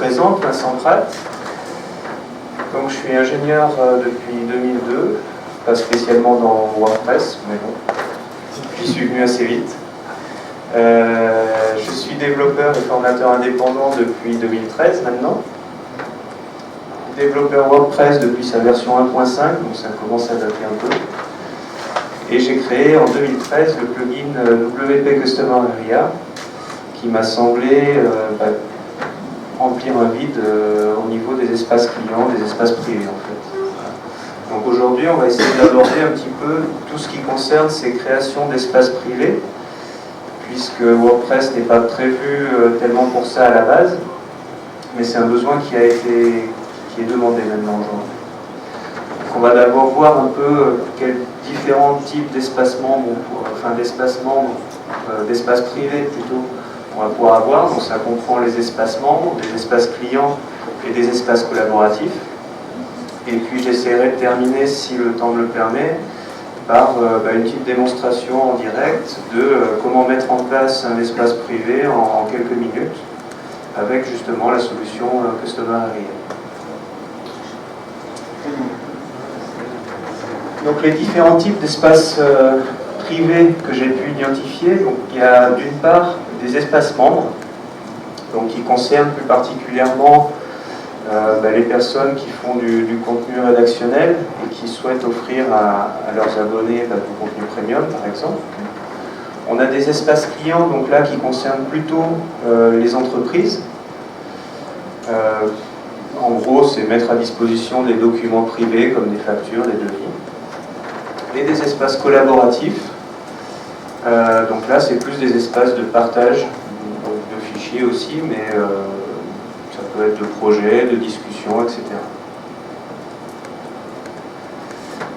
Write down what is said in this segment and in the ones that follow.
présente, Vincent Pratt. Donc, je suis ingénieur depuis 2002, pas spécialement dans WordPress, mais bon, j'y suis venu assez vite. Je suis développeur et formateur indépendant depuis 2013 maintenant. Développeur WordPress depuis sa version 1.5, donc ça commence à dater un peu. Et j'ai créé en 2013 le plugin WP Customer Area qui m'a semblé remplir un vide au niveau des espaces clients, des espaces privés en fait. Donc aujourd'hui on va essayer d'aborder un petit peu tout ce qui concerne ces créations d'espaces privés, puisque WordPress n'est pas prévu tellement pour ça à la base, mais c'est un besoin qui est demandé maintenant aujourd'hui. On va d'abord voir un peu quels différents types d'espaces membres, d'espaces privés plutôt, on va pouvoir avoir. Donc ça comprend les espaces membres, des espaces clients et des espaces collaboratifs. Et puis j'essaierai de terminer, si le temps me le permet, par une petite démonstration en direct de comment mettre en place un espace privé en quelques minutes avec justement la solution Customer Area. Donc les différents types d'espaces privés que j'ai pu identifier, donc il y a d'une part des espaces membres, donc qui concernent plus particulièrement les personnes qui font du contenu rédactionnel et qui souhaitent offrir à leurs abonnés du contenu premium par exemple. On a des espaces clients donc là qui concernent plutôt les entreprises. En gros, c'est mettre à disposition des documents privés comme des factures, des devis. Et des espaces collaboratifs. Donc là, c'est plus des espaces de partage de fichiers aussi, mais ça peut être de projets, de discussions, etc.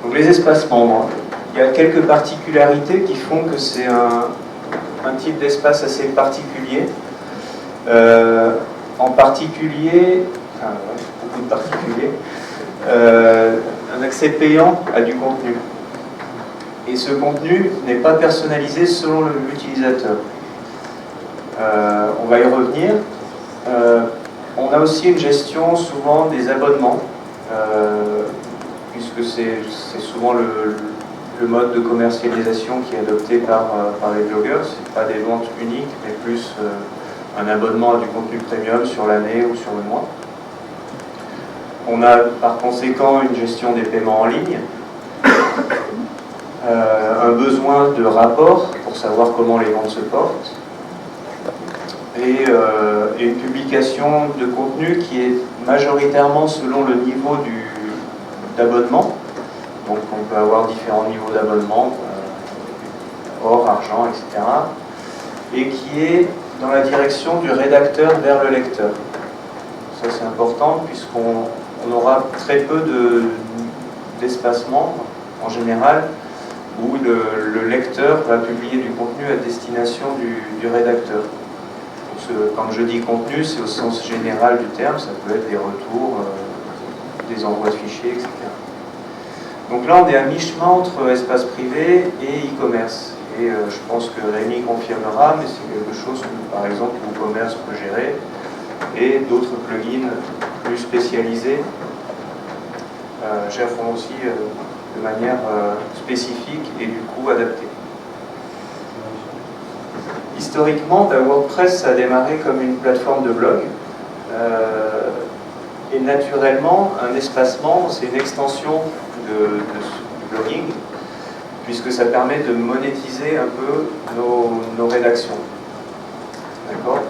Donc les espaces membres, il y a quelques particularités qui font que c'est un type d'espace assez particulier. En particulier, beaucoup de particuliers, un accès payant à du contenu. Et ce contenu n'est pas personnalisé selon l'utilisateur. On va y revenir. On a aussi une gestion souvent des abonnements, puisque c'est souvent le mode de commercialisation qui est adopté par les blogueurs. Ce n'est pas des ventes uniques, mais plus un abonnement à du contenu premium sur l'année ou sur le mois. On a par conséquent une gestion des paiements en ligne. Un besoin de rapport pour savoir comment les ventes se portent et une publication de contenu qui est majoritairement selon le niveau d'abonnement. Donc on peut avoir différents niveaux d'abonnement, or, argent, etc. Et qui est dans la direction du rédacteur vers le lecteur. Ça c'est important puisqu'on aura très peu d'espace membre en général où le lecteur va publier du contenu à destination du rédacteur. Quand je dis contenu, c'est au sens général du terme, ça peut être des retours, des envois de fichiers, etc. Donc là, on est à mi-chemin entre espace privé et e-commerce. Et je pense que Rémi confirmera, mais c'est quelque chose que, par exemple, WooCommerce peut gérer, et d'autres plugins plus spécialisés gèreront aussi de manière spécifique et du coup adaptée. Historiquement, WordPress a démarré comme une plateforme de blog et naturellement, un espace membre, c'est une extension de blogging puisque ça permet de monétiser un peu nos rédactions. D'accord ?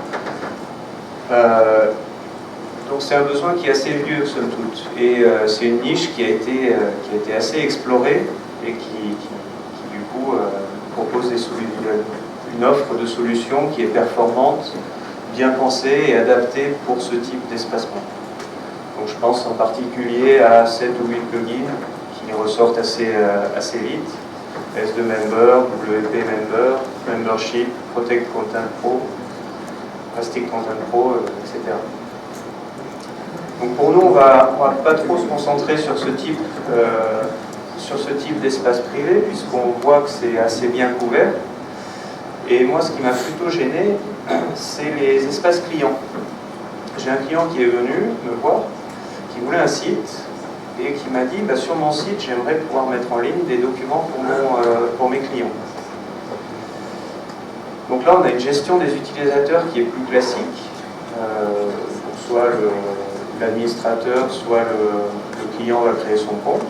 Donc c'est un besoin qui est assez vieux, somme toute, et c'est une niche qui a été assez explorée et qui du coup propose une offre de solutions qui est performante, bien pensée et adaptée pour ce type d'espacement. Donc je pense en particulier à 7 ou 8 plugins qui ressortent assez vite. S2 Member, WP Member, Membership, Protect Content Pro, Elastic Content Pro, etc. Donc pour nous, on va pas trop se concentrer sur ce type d'espace privé, puisqu'on voit que c'est assez bien couvert. Et moi, ce qui m'a plutôt gêné, c'est les espaces clients. j'ai un client qui est venu me voir, qui voulait un site, et qui m'a dit, sur mon site, j'aimerais pouvoir mettre en ligne des documents pour mes clients. Donc là, on a une gestion des utilisateurs qui est plus classique. Soit l'administrateur, soit le client va créer son compte.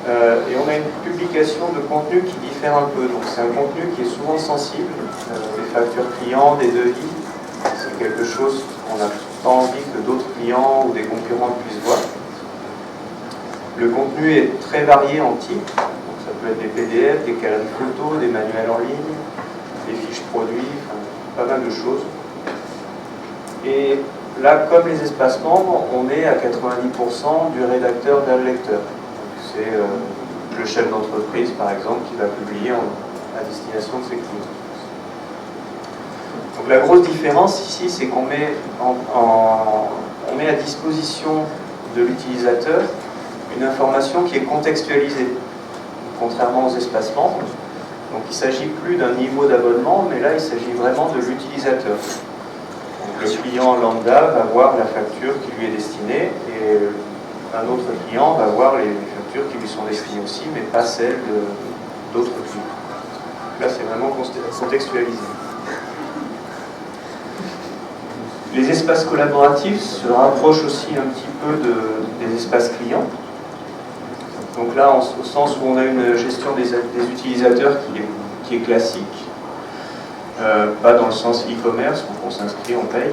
Et on a une publication de contenu qui diffère un peu. Donc c'est un contenu qui est souvent sensible. Des factures clients, des devis, c'est quelque chose qu'on n'a pas envie que d'autres clients ou des concurrents puissent voir. Le contenu est très varié en type. Donc ça peut être des PDF, des galeries photos, des manuels en ligne, des fiches produits, pas mal de choses. Et là, comme les espaces membres, on est à 90% du rédacteur vers le lecteur. C'est le chef d'entreprise, par exemple, qui va publier à destination de ses clients. Donc la grosse différence ici, c'est qu'on met, on met à disposition de l'utilisateur une information qui est contextualisée, contrairement aux espaces membres. Donc il ne s'agit plus d'un niveau d'abonnement, mais là il s'agit vraiment de l'utilisateur. Le client lambda va voir la facture qui lui est destinée et un autre client va voir les factures qui lui sont destinées aussi, mais pas celles d'autres clients. Là, c'est vraiment contextualisé. Les espaces collaboratifs se rapprochent aussi un petit peu des espaces clients. Donc là, au sens où on a une gestion des utilisateurs qui est classique, pas dans le sens e-commerce, où on s'inscrit, on paye.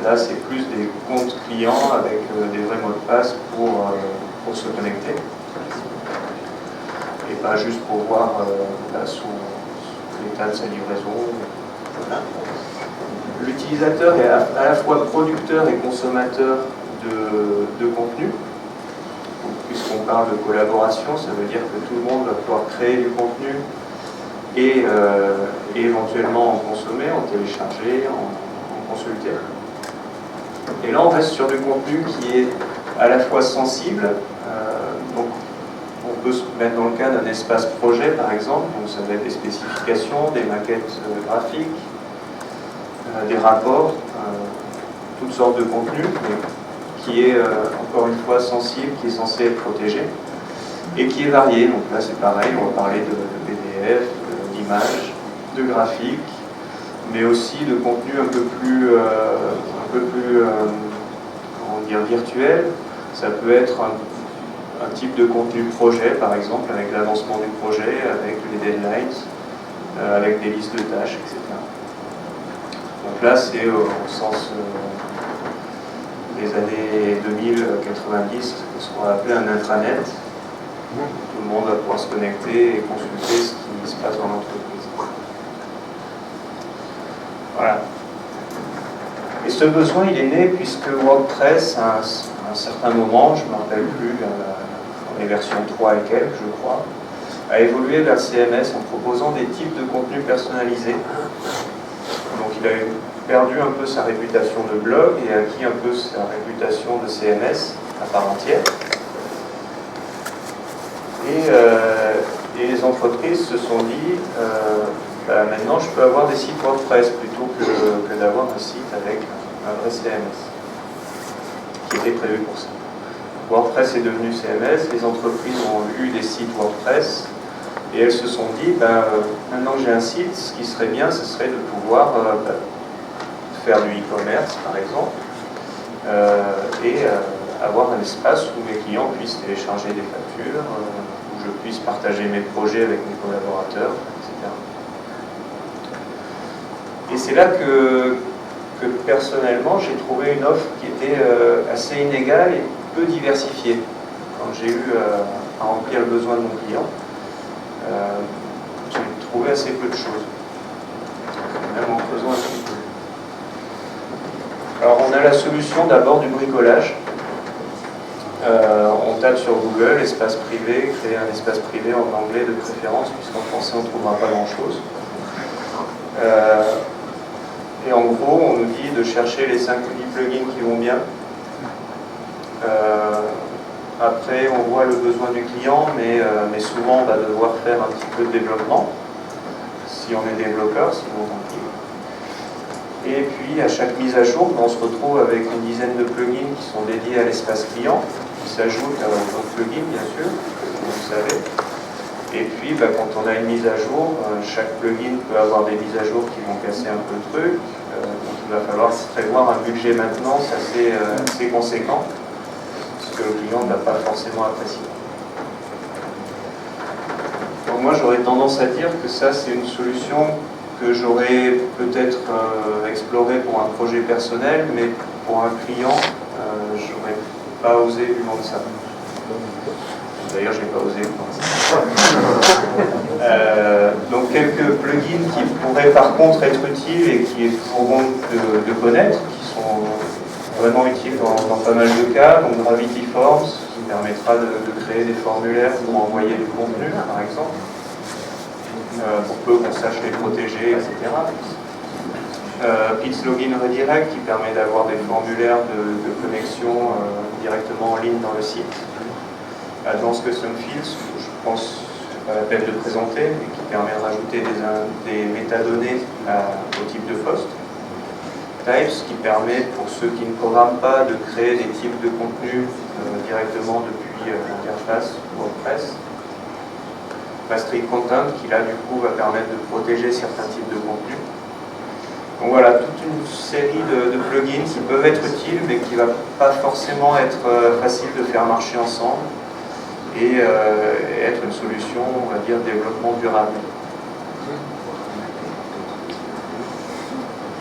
Là, c'est plus des comptes clients avec des vrais mots de passe pour se connecter. Et pas juste pour voir l'état de sa livraison. Voilà. L'utilisateur est à la fois producteur et consommateur de contenu. Puisqu'on parle de collaboration, ça veut dire que tout le monde va pouvoir créer du contenu et éventuellement en consommer, en télécharger, en consulter. Et là, on reste sur du contenu qui est à la fois sensible, donc on peut se mettre dans le cas d'un espace projet, par exemple, donc ça va être des spécifications, des maquettes graphiques, des rapports, toutes sortes de contenus, qui est encore une fois sensible, qui est censé être protégé, et qui est varié. Donc là, c'est pareil, on va parler de PDF, d'images, de graphiques, mais aussi de contenu un peu plus comment dire, virtuel. Ça peut être un type de contenu projet, par exemple, avec l'avancement du projet, avec les deadlines, avec des listes de tâches, etc. Donc là, c'est au sens des années 2000-90, ce qu'on va appeler un intranet. Tout le monde va pouvoir se connecter et consulter ce qui se passe dans l'entreprise. Voilà. Et ce besoin, il est né puisque WordPress, à un certain moment, je ne me rappelle plus, dans les versions 3 et quelques, je crois, a évolué vers CMS en proposant des types de contenus personnalisés. Donc il a perdu un peu sa réputation de blog et acquis un peu sa réputation de CMS à part entière. Et les entreprises se sont dit, maintenant je peux avoir des sites WordPress plutôt que d'avoir un site avec un vrai CMS, qui était prévu pour ça. WordPress est devenu CMS, les entreprises ont eu des sites WordPress, et elles se sont dit, maintenant que j'ai un site, ce qui serait bien, ce serait de pouvoir faire du e-commerce, par exemple, et avoir un espace où mes clients puissent télécharger des factures, où je puisse partager mes projets avec mes collaborateurs, etc. Et c'est là que personnellement, j'ai trouvé une offre qui était assez inégale et peu diversifiée. Quand j'ai eu à remplir le besoin de mon client, j'ai trouvé assez peu de choses, même en faisant un petit peu. Alors on a la solution d'abord du bricolage. On tape sur Google, espace privé, créer un espace privé en anglais de préférence, puisqu'en français on ne trouvera pas grand-chose. Et en gros, on nous dit de chercher les 5 ou 10 plugins qui vont bien. Après, on voit le besoin du client, mais souvent on va devoir faire un petit peu de développement, si on est développeur, sinon tant pis. Et puis à chaque mise à jour, on se retrouve avec une dizaine de plugins qui sont dédiés à l'espace client, qui s'ajoutent à d'autres plugins bien sûr, comme vous savez. Et puis quand on a une mise à jour, chaque plugin peut avoir des mises à jour qui vont casser un peu le truc. Donc il va falloir prévoir un budget maintenance assez conséquent, ce que le client ne va pas forcément apprécier. Donc moi j'aurais tendance à dire que ça c'est une solution que j'aurais peut-être exploré pour un projet personnel, mais pour un client, j'aurais pas osé lui demander ça. D'ailleurs, j'ai pas osé. Donc quelques plugins qui pourraient par contre être utiles et qui est toujours bon de connaître, qui sont vraiment utiles dans pas mal de cas. Donc Gravity Forms, qui permettra de créer des formulaires pour envoyer du contenu, par exemple. Pour peu qu'on sache les protéger, etc. PITS Login Redirect qui permet d'avoir des formulaires de connexion directement en ligne dans le site. Advanced Custom Fields, je pense c'est pas la peine de présenter, mais qui permet de rajouter des métadonnées au type de poste. Types qui permet pour ceux qui ne programment pas de créer des types de contenu directement depuis l'interface WordPress. Strict Content qui là du coup va permettre de protéger certains types de contenus. Donc voilà, toute une série de plugins qui peuvent être utiles mais qui ne va pas forcément être facile de faire marcher ensemble et être une solution, on va dire, développement durable.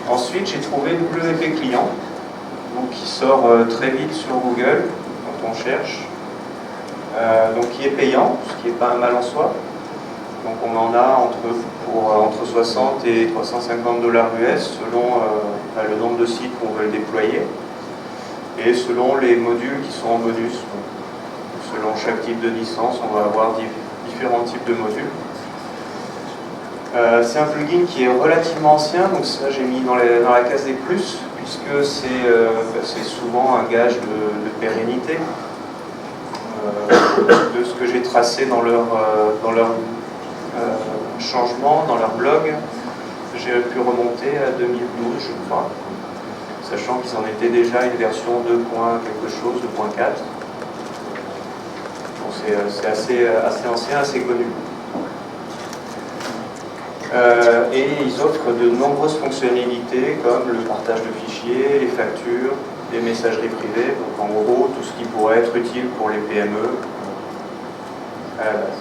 Ensuite j'ai trouvé WP Client donc, qui sort très vite sur Google quand on cherche, donc qui est payant, ce qui n'est pas un mal en soi. Donc on en a entre 60 et 350 $ US selon le nombre de sites qu'on veut le déployer et selon les modules qui sont en bonus. Donc, selon chaque type de licence, on va avoir différents types de modules. C'est un plugin qui est relativement ancien, donc ça j'ai mis dans la case des plus, puisque c'est souvent un gage de pérennité de ce que j'ai tracé dans leur changement dans leur blog. J'ai pu remonter à 2012 je crois, sachant qu'ils en étaient déjà une version 2. quelque chose, 2.4. Donc c'est assez ancien, assez connu. Et ils offrent de nombreuses fonctionnalités comme le partage de fichiers, les factures, les messageries privées, donc en gros tout ce qui pourrait être utile pour les PME à la base.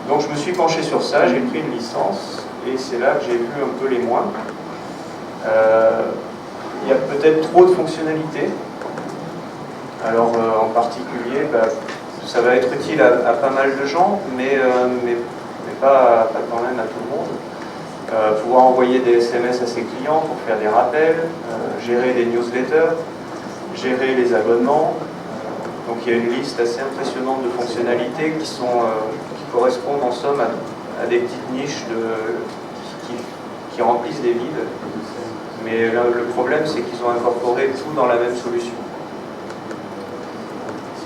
Donc je me suis penché sur ça, j'ai pris une licence et c'est là que j'ai vu un peu les moins. Il y a peut-être trop de fonctionnalités. Alors en particulier, ça va être utile à pas mal de gens, mais pas quand même à tout le monde. Pouvoir envoyer des SMS à ses clients pour faire des rappels, gérer des newsletters, gérer les abonnements. Donc il y a une liste assez impressionnante de fonctionnalités qui correspondent en somme à des petites niches qui remplissent des vides. Mais le problème, c'est qu'ils ont incorporé tout dans la même solution.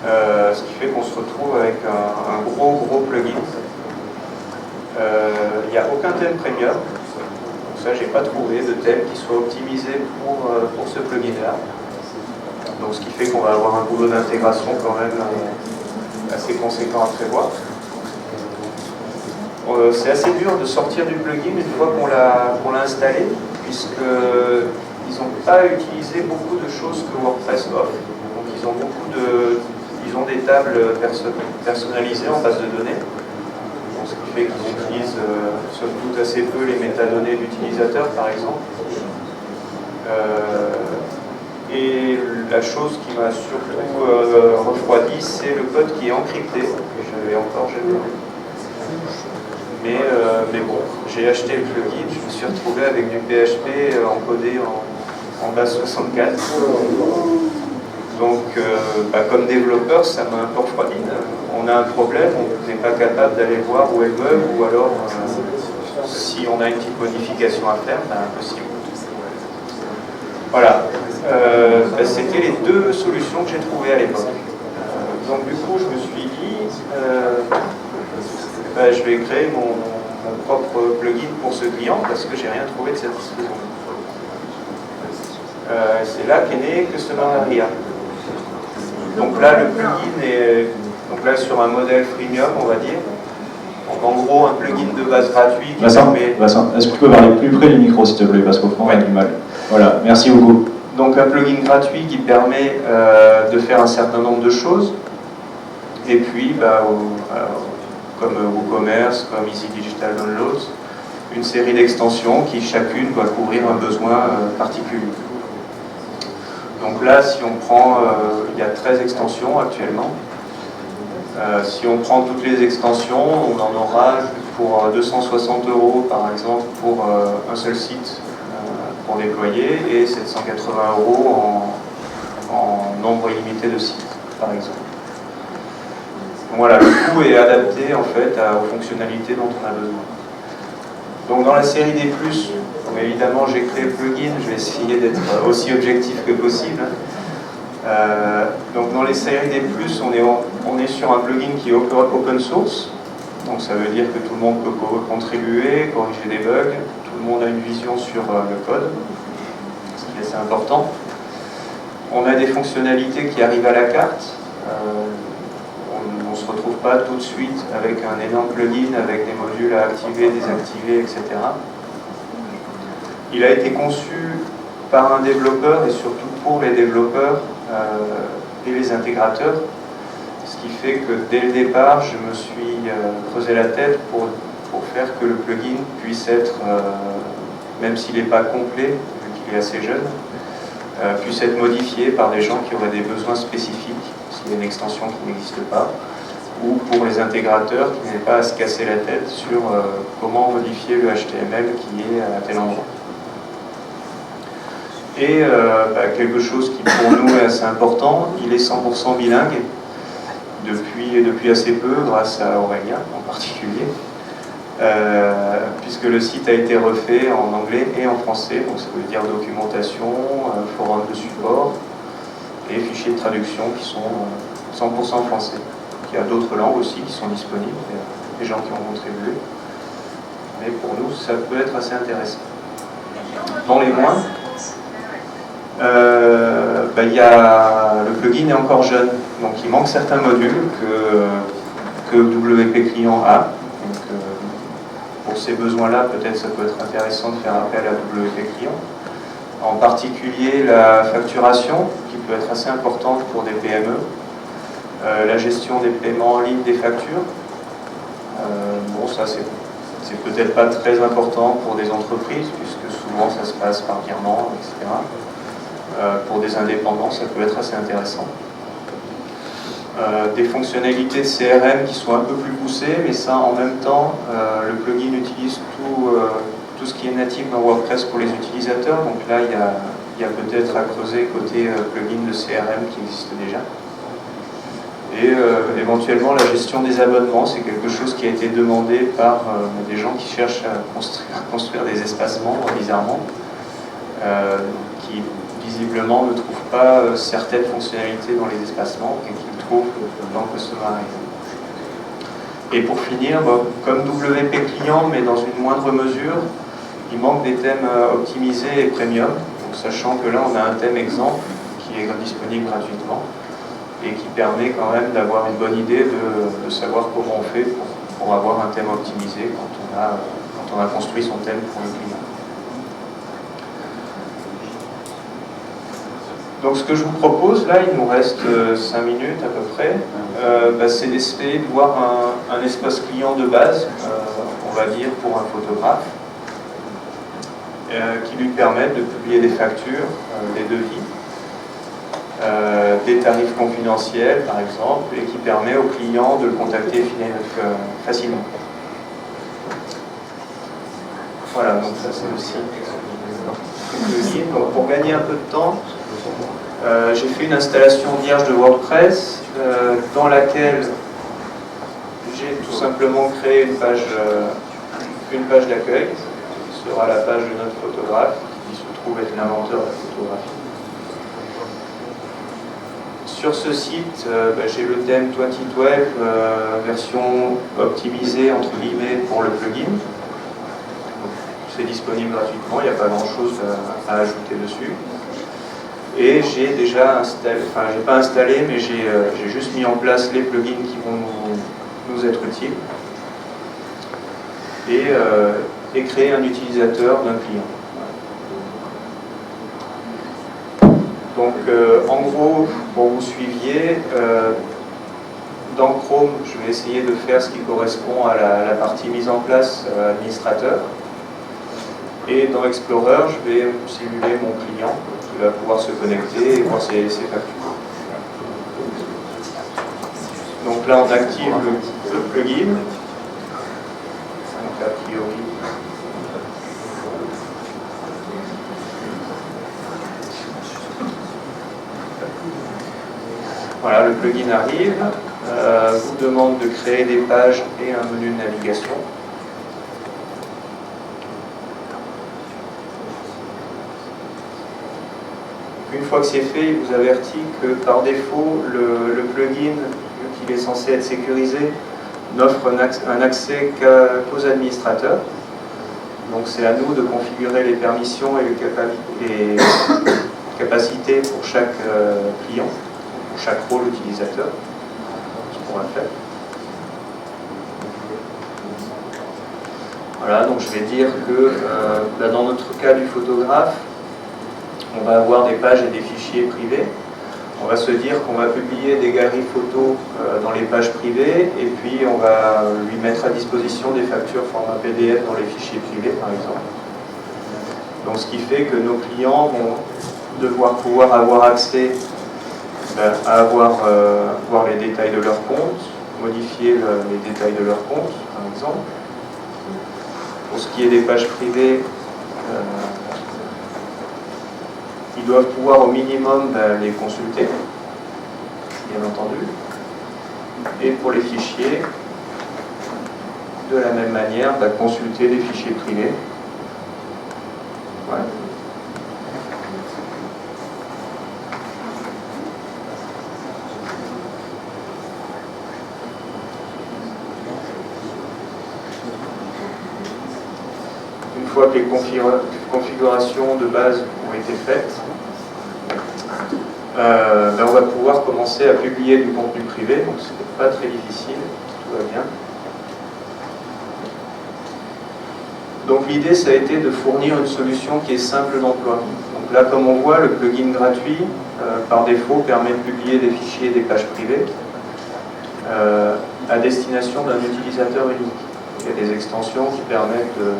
Ce qui fait qu'on se retrouve avec un gros plugin. Il n'y a aucun thème premium. Donc ça, j'ai pas trouvé de thème qui soit optimisé pour ce plugin-là. Donc ce qui fait qu'on va avoir un boulot d'intégration quand même assez conséquent à prévoir. C'est assez dur de sortir du plugin une fois qu'on l'a installé, puisqu'ils n'ont pas utilisé beaucoup de choses que WordPress offre. Donc ils ont des tables personnalisées en base de données. Donc, ce qui fait qu'ils utilisent somme toute assez peu les métadonnées d'utilisateurs par exemple. Et la chose qui m'a surtout refroidi, c'est le code qui est encrypté, que j'avais encore jamais vu. Mais bon, j'ai acheté le plugin, je me suis retrouvé avec du PHP encodé en base 64. Donc, comme développeur, ça m'a un peu refroidi. On a un problème, on n'est pas capable d'aller voir où est le bug, ou alors, si on a une petite modification à faire, impossible. Voilà. C'était les deux solutions que j'ai trouvées à l'époque. Donc, du coup, je me suis dit, je vais créer mon propre plugin pour ce client parce que j'ai rien trouvé de satisfaisant. C'est là qu'est né Customer Area. Donc là, le plugin est sur un modèle freemium, on va dire. Donc en gros, un plugin de base gratuit qui permet... Vincent, est-ce que tu peux parler plus près du micro, s'il te plaît, parce qu'au fond, on a du mal. Voilà, merci beaucoup. Donc un plugin gratuit qui permet de faire un certain nombre de choses. Et puis, comme WooCommerce, comme Easy Digital Downloads, une série d'extensions qui chacune doit couvrir un besoin particulier. Donc là, si on prend, il y a 13 extensions actuellement. Si on prend toutes les extensions, on en aura pour 260 € par exemple pour un seul site pour déployer et 780 € en nombre illimité de sites par exemple. Donc voilà, le coût est adapté en fait aux fonctionnalités dont on a besoin. Donc dans la série des plus, évidemment j'ai créé le plugin, je vais essayer d'être aussi objectif que possible. Donc dans les séries des plus, on est sur un plugin qui est open source, donc ça veut dire que tout le monde peut contribuer, corriger des bugs, tout le monde a une vision sur le code, ce qui est assez important. On a des fonctionnalités qui arrivent à la carte, on ne se retrouve pas tout de suite avec un énorme plugin, avec des modules à activer, désactiver, etc. Il a été conçu par un développeur et surtout pour les développeurs et les intégrateurs, ce qui fait que dès le départ, je me suis creusé la tête pour faire que le plugin puisse être, même s'il n'est pas complet, vu qu'il est assez jeune, puisse être modifié par des gens qui auraient des besoins spécifiques, s'il y a une extension qui n'existe pas, ou pour les intégrateurs qui n'aient pas à se casser la tête sur comment modifier le HTML qui est à tel endroit. Et quelque chose qui pour nous est assez important, il est 100% bilingue, depuis assez peu, grâce à Aurélien en particulier, puisque le site a été refait en anglais et en français, donc ça veut dire documentation, forum de support et fichiers de traduction qui sont 100% français. Il y a d'autres langues aussi qui sont disponibles, il y a des gens qui ont contribué, mais pour nous ça peut être assez intéressant. Dans les moins, le plugin est encore jeune, donc il manque certains modules que WP Client a. Donc, pour ces besoins-là, peut-être ça peut être intéressant de faire appel à WP Client. En particulier la facturation, qui peut être assez importante pour des PME, la gestion des paiements en ligne des factures. Bon, ça c'est peut-être pas très important pour des entreprises, puisque souvent ça se passe par virement, etc. Pour des indépendants, ça peut être assez intéressant. Des fonctionnalités de CRM qui sont un peu plus poussées, mais ça en même temps, le plugin utilise tout ce qui est natif dans WordPress pour les utilisateurs, donc là il y a peut-être à creuser côté plugin de CRM qui existe déjà. Et éventuellement la gestion des abonnements, c'est quelque chose qui a été demandé par des gens qui cherchent à construire des espacements, bizarrement, qui visiblement ne trouvent pas certaines fonctionnalités dans les espacements et qu'ils trouvent dans Customer Area. Et pour finir, comme WP Client, mais dans une moindre mesure, il manque des thèmes optimisés et premium, donc sachant que là on a un thème exemple qui est disponible gratuitement et qui permet quand même d'avoir une bonne idée de savoir comment on fait pour avoir un thème optimisé quand on a construit son thème pour le client. Donc ce que je vous propose, là, il nous reste 5 minutes à peu près, c'est d'essayer de voir un espace client de base, on va dire pour un photographe, qui lui permette de publier des factures, des devis, des tarifs confidentiels par exemple, et qui permet au client de le contacter facilement. Voilà, donc ça c'est le site. Donc pour gagner un peu de temps, j'ai fait une installation vierge de WordPress dans laquelle j'ai tout simplement créé une page d'accueil qui sera la page de notre photographe qui se trouve être l'inventeur de la photographie. Sur ce site, j'ai le thème 2012, version optimisée entre guillemets pour le plugin. C'est disponible gratuitement, il n'y a pas grand chose à ajouter dessus. Et j'ai déjà installé, enfin j'ai pas installé, mais j'ai juste mis en place les plugins qui vont nous être utiles. Et créer un utilisateur d'un client. Donc en gros, pour vous suiviez, dans Chrome, je vais essayer de faire ce qui correspond à la partie mise en place administrateur. Et dans Explorer, je vais simuler mon client qui va pouvoir se connecter et voir ses factures. Donc là, on active le plugin. Donc a priori, voilà, le plugin arrive, vous demande de créer des pages et un menu de navigation. Une fois que c'est fait, il vous avertit que par défaut, le plugin, vu qu'il est censé être sécurisé, n'offre un accès qu'aux administrateurs. Donc c'est à nous de configurer les permissions et les capacités pour chaque client, pour chaque rôle utilisateur, ce qu'on va faire. Voilà, donc je vais dire que dans notre cas du photographe, on va avoir des pages et des fichiers privés. On va se dire qu'on va publier des galeries photos dans les pages privées et puis on va lui mettre à disposition des factures format PDF dans les fichiers privés par exemple. Donc ce qui fait que nos clients vont devoir pouvoir avoir accès à voir les détails de leur compte, modifier les détails de leur compte par exemple. Pour ce qui est des pages privées, ils doivent pouvoir au minimum les consulter, bien entendu. Et pour les fichiers, de la même manière, consulter les fichiers privés. Voilà. Une fois que les configurations de base ont été faites, on va pouvoir commencer à publier du contenu privé, donc ce n'est pas très difficile, tout va bien. Donc l'idée, ça a été de fournir une solution qui est simple d'emploi. Donc là, comme on voit, le plugin gratuit, par défaut, permet de publier des fichiers et des pages privées à destination d'un utilisateur unique. Il y a des extensions qui permettent de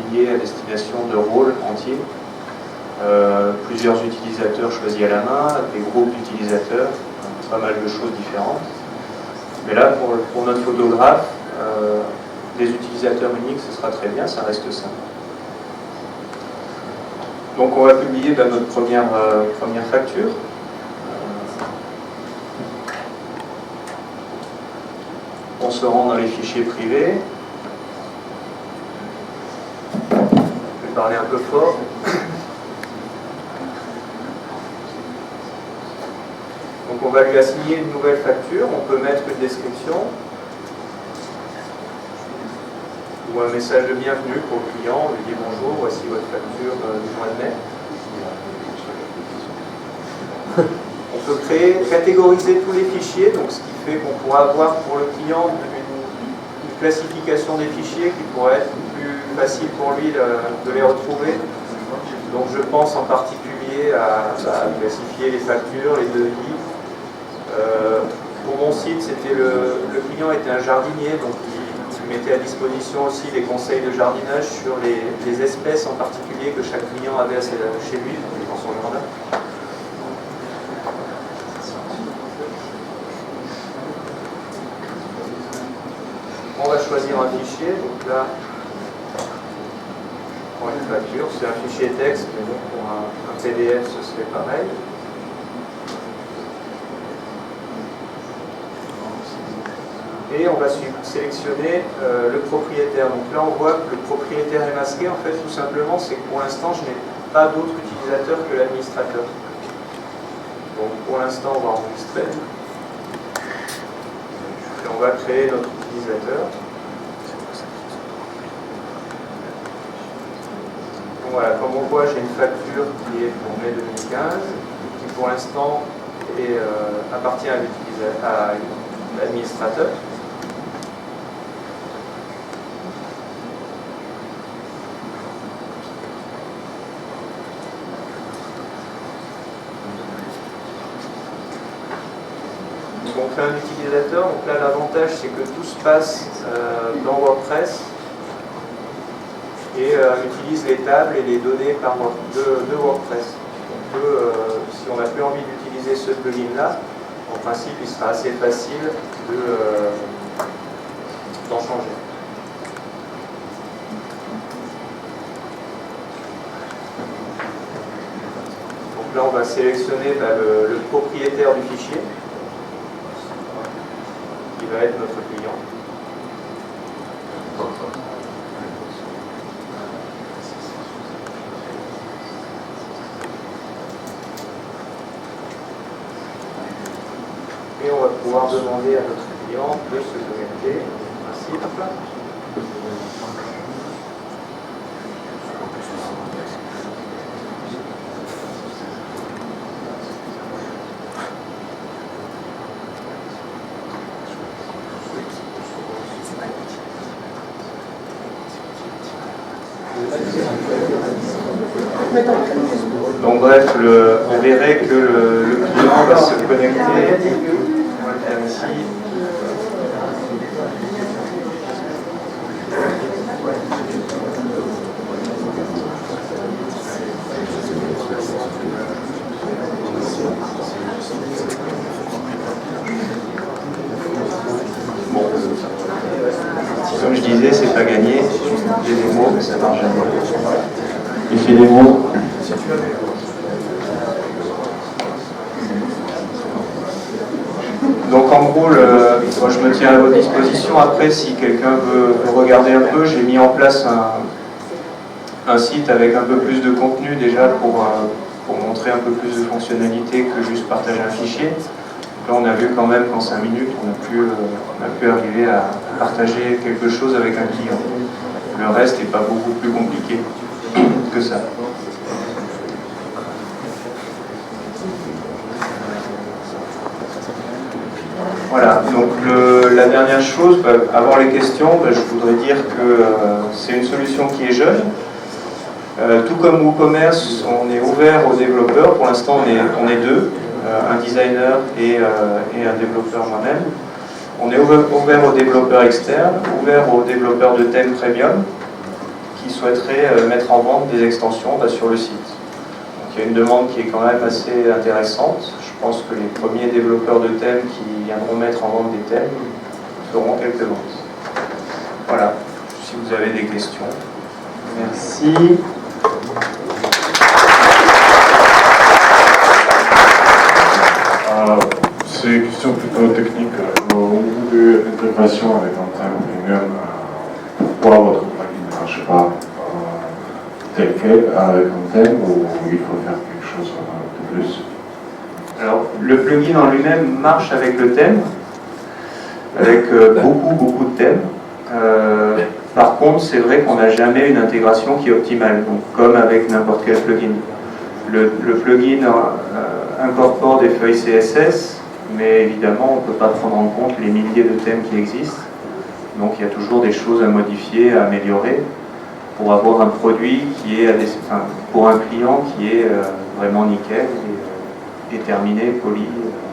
publier à destination de rôles entiers. Plusieurs utilisateurs choisis à la main, des groupes d'utilisateurs, pas mal de choses différentes. Mais là, pour notre photographe, des utilisateurs uniques, ce sera très bien, ça reste simple. Donc on va publier notre première facture. On se rend dans les fichiers privés. Je vais parler un peu fort. Donc on va lui assigner une nouvelle facture, on peut mettre une description ou un message de bienvenue pour le client, on lui dit bonjour, voici votre facture du mois de mai. On peut catégoriser tous les fichiers, donc ce qui fait qu'on pourra avoir pour le client une classification des fichiers qui pourrait être plus facile pour lui de les retrouver. Donc je pense en particulier à classifier les factures, les devis. Pour mon site, le client était un jardinier, donc il mettait à disposition aussi les conseils de jardinage sur les espèces en particulier que chaque client avait chez lui, dans son jardin. On va choisir un fichier, donc là, pour une facture, c'est un fichier texte, mais bon, pour un PDF, ce serait pareil. Et on va sélectionner le propriétaire. Donc là, on voit que le propriétaire est masqué. En fait, tout simplement, c'est que pour l'instant, je n'ai pas d'autre utilisateur que l'administrateur. Donc, pour l'instant on va enregistrer. Et on va créer notre utilisateur. Donc voilà, comme on voit, j'ai une facture qui est pour mai 2015, qui pour l'instant appartient à l'administrateur. Donc on crée un utilisateur, donc là l'avantage c'est que tout se passe dans WordPress et utilise les tables et les données de WordPress. On peut, si on n'a plus envie d'utiliser ce plugin là, en principe il sera assez facile d'en changer. Donc là on va sélectionner le propriétaire du fichier, qui va être notre client. Et on va pouvoir demander à notre client de se connecter, ainsi. Donc bref, on verrait que le client va se connecter. On va le faire ici. Bon. Comme je disais, c'est pas gagné. J'ai des mots, mais ça marche jamais. Il fait des mots. Donc en gros, moi je me tiens à votre disposition. Après, si quelqu'un veut regarder un peu, j'ai mis en place un site avec un peu plus de contenu déjà pour montrer un peu plus de fonctionnalités que juste partager un fichier. Donc là, on a vu quand même qu'en 5 minutes, on a pu arriver à partager quelque chose avec un client. Le reste n'est pas beaucoup plus compliqué que ça. Voilà, donc la dernière chose, avant les questions, je voudrais dire que c'est une solution qui est jeune. Tout comme WooCommerce, on est ouvert aux développeurs. Pour l'instant, on est deux, un designer et un développeur moi-même. On est ouvert aux développeurs externes, ouvert aux développeurs de thèmes premium qui souhaiteraient mettre en vente des extensions sur le site. Donc, il y a une demande qui est quand même assez intéressante. Je pense que les premiers développeurs de thèmes qui viendront mettre en vente des thèmes feront quelques ventes. Voilà, si vous avez des questions. Merci. C'est une question plutôt technique. Au niveau de l'intégration avec un thème premium, pourquoi votre plugin ne marche pas tel quel avec un thème ou il faut faire quelque chose de plus? Alors, le plugin en lui-même marche avec le thème, avec beaucoup de thèmes. Par contre, c'est vrai qu'on n'a jamais une intégration qui est optimale, donc, comme avec n'importe quel plugin. Le plugin incorpore des feuilles CSS, mais évidemment, on ne peut pas prendre en compte les milliers de thèmes qui existent. Donc, il y a toujours des choses à modifier, à améliorer, pour avoir un produit qui est, pour un client qui est vraiment nickel et terminé, poli.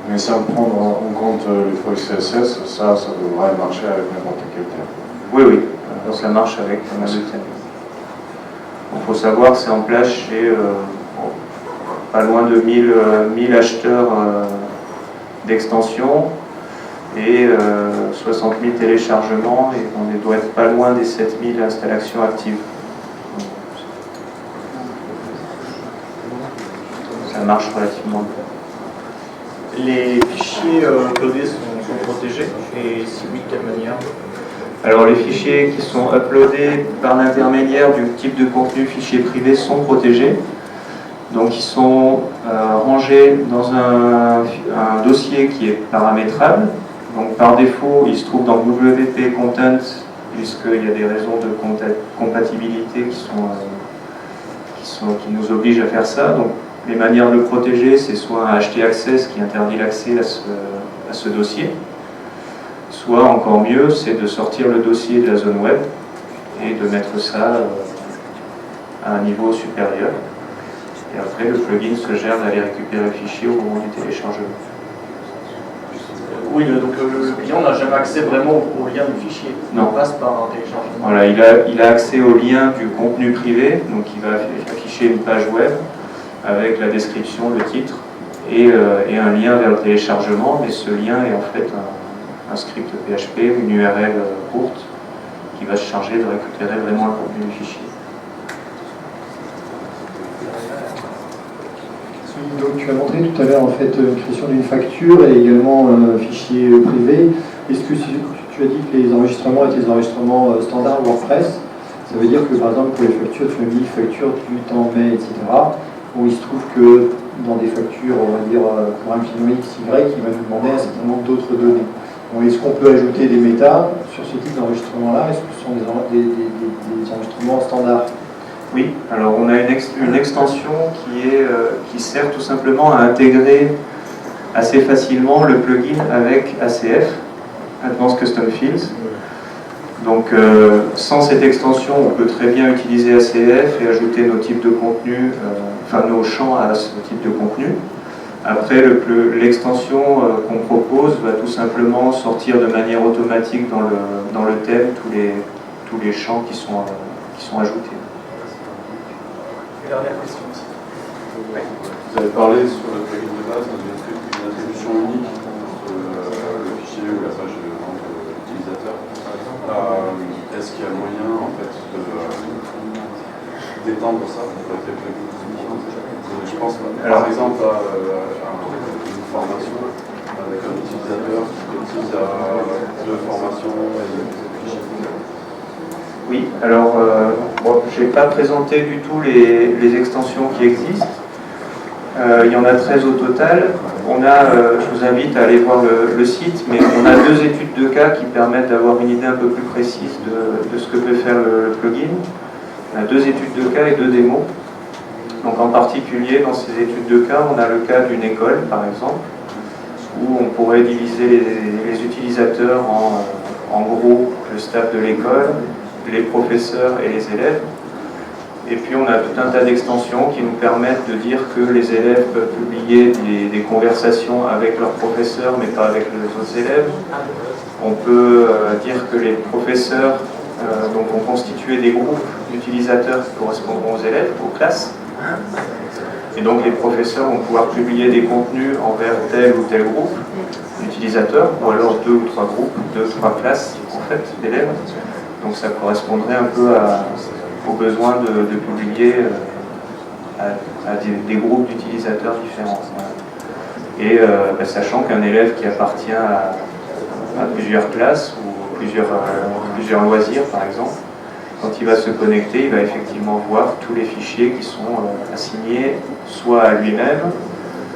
Mais sans prendre en compte les feuilles CSS, ça devrait marcher avec n'importe quel thème. Oui, alors ça marche avec pas mal de thèmes. Il faut savoir que c'est en place chez pas loin de 1000 acheteurs d'extensions et 60 000 téléchargements, et on doit être pas loin des 7000 installations actives. Ça marche relativement bien. Les fichiers uploadés sont protégés, et si oui, de quelle manière? Alors les fichiers qui sont uploadés par l'intermédiaire du type de contenu fichier privé sont protégés. Donc ils sont rangés dans un dossier qui est paramétrable. Donc par défaut, il se trouve dans WP Content, puisqu'il y a des raisons de compatibilité qui nous obligent à faire ça. Donc les manières de le protéger, c'est soit un htaccess qui interdit l'accès à ce dossier, soit encore mieux, c'est de sortir le dossier de la zone web et de mettre ça à un niveau supérieur. Et après, le plugin se gère d'aller récupérer le fichier au moment du téléchargement. Oui, donc le client n'a jamais accès vraiment au lien du fichier. Non. Il passe par un téléchargement. Voilà, il a accès au lien du contenu privé, donc il va afficher une page web avec la description, le titre et un lien vers le téléchargement, mais ce lien est en fait un script PHP, une URL courte qui va se charger de récupérer vraiment le contenu du fichier. Donc tu as montré tout à l'heure en fait une création d'une facture et également un fichier privé. Est-ce que tu as dit que les enregistrements étaient des enregistrements standards WordPress? Ça veut dire que par exemple pour les factures, tu as mis facture du temps mai, etc. Où il se trouve que dans des factures, on va dire pour un client X, Y, il va nous demander un certain nombre d'autres données. Est-ce qu'on peut ajouter des méta sur ce type d'enregistrement-là? Est-ce que ce sont des enregistrements standards? Oui, alors on a une extension qui sert tout simplement à intégrer assez facilement le plugin avec ACF, Advanced Custom Fields. Donc sans cette extension, on peut très bien utiliser ACF et ajouter nos types de contenu, enfin nos champs à ce type de contenu. Après, l'extension qu'on propose va tout simplement sortir de manière automatique dans le thème tous les champs qui sont ajoutés. Dernière question aussi. Oui. Vous avez parlé sur le plugin de base d'une attribution unique entre le fichier ou la page de vente utilisateur. Est-ce qu'il y a moyen en fait d'étendre ça avec les plugins? Je pense par exemple à une formation avec un utilisateur qui utilise deux formations et deux fichiers. Oui, alors je n'ai pas présenté du tout les extensions qui existent. Il y en a 13 au total. Je vous invite à aller voir le site, mais on a 2 études de cas qui permettent d'avoir une idée un peu plus précise de ce que peut faire le plugin. On a 2 études de cas et 2 démos. Donc en particulier, dans ces études de cas, on a le cas d'une école, par exemple, où on pourrait diviser les utilisateurs en gros, le staff de l'école, les professeurs et les élèves. Et puis on a tout un tas d'extensions qui nous permettent de dire que les élèves peuvent publier des conversations avec leurs professeurs, mais pas avec les autres élèves. On peut dire que les professeurs ont constitué des groupes d'utilisateurs qui correspondront aux élèves, aux classes. Et donc les professeurs vont pouvoir publier des contenus envers tel ou tel groupe d'utilisateurs, ou alors 2 ou 3 groupes, 2 ou 3 classes en fait d'élèves. Donc ça correspondrait un peu au besoin de publier à des groupes d'utilisateurs différents. Et sachant qu'un élève qui appartient à plusieurs classes ou plusieurs loisirs par exemple, quand il va se connecter, il va effectivement voir tous les fichiers qui sont assignés soit à lui-même,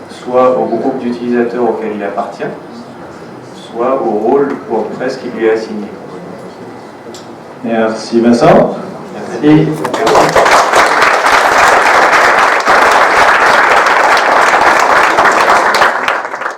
soit au groupe d'utilisateurs auquel il appartient, soit au rôle WordPress qui lui est assigné. Merci Vincent. Merci.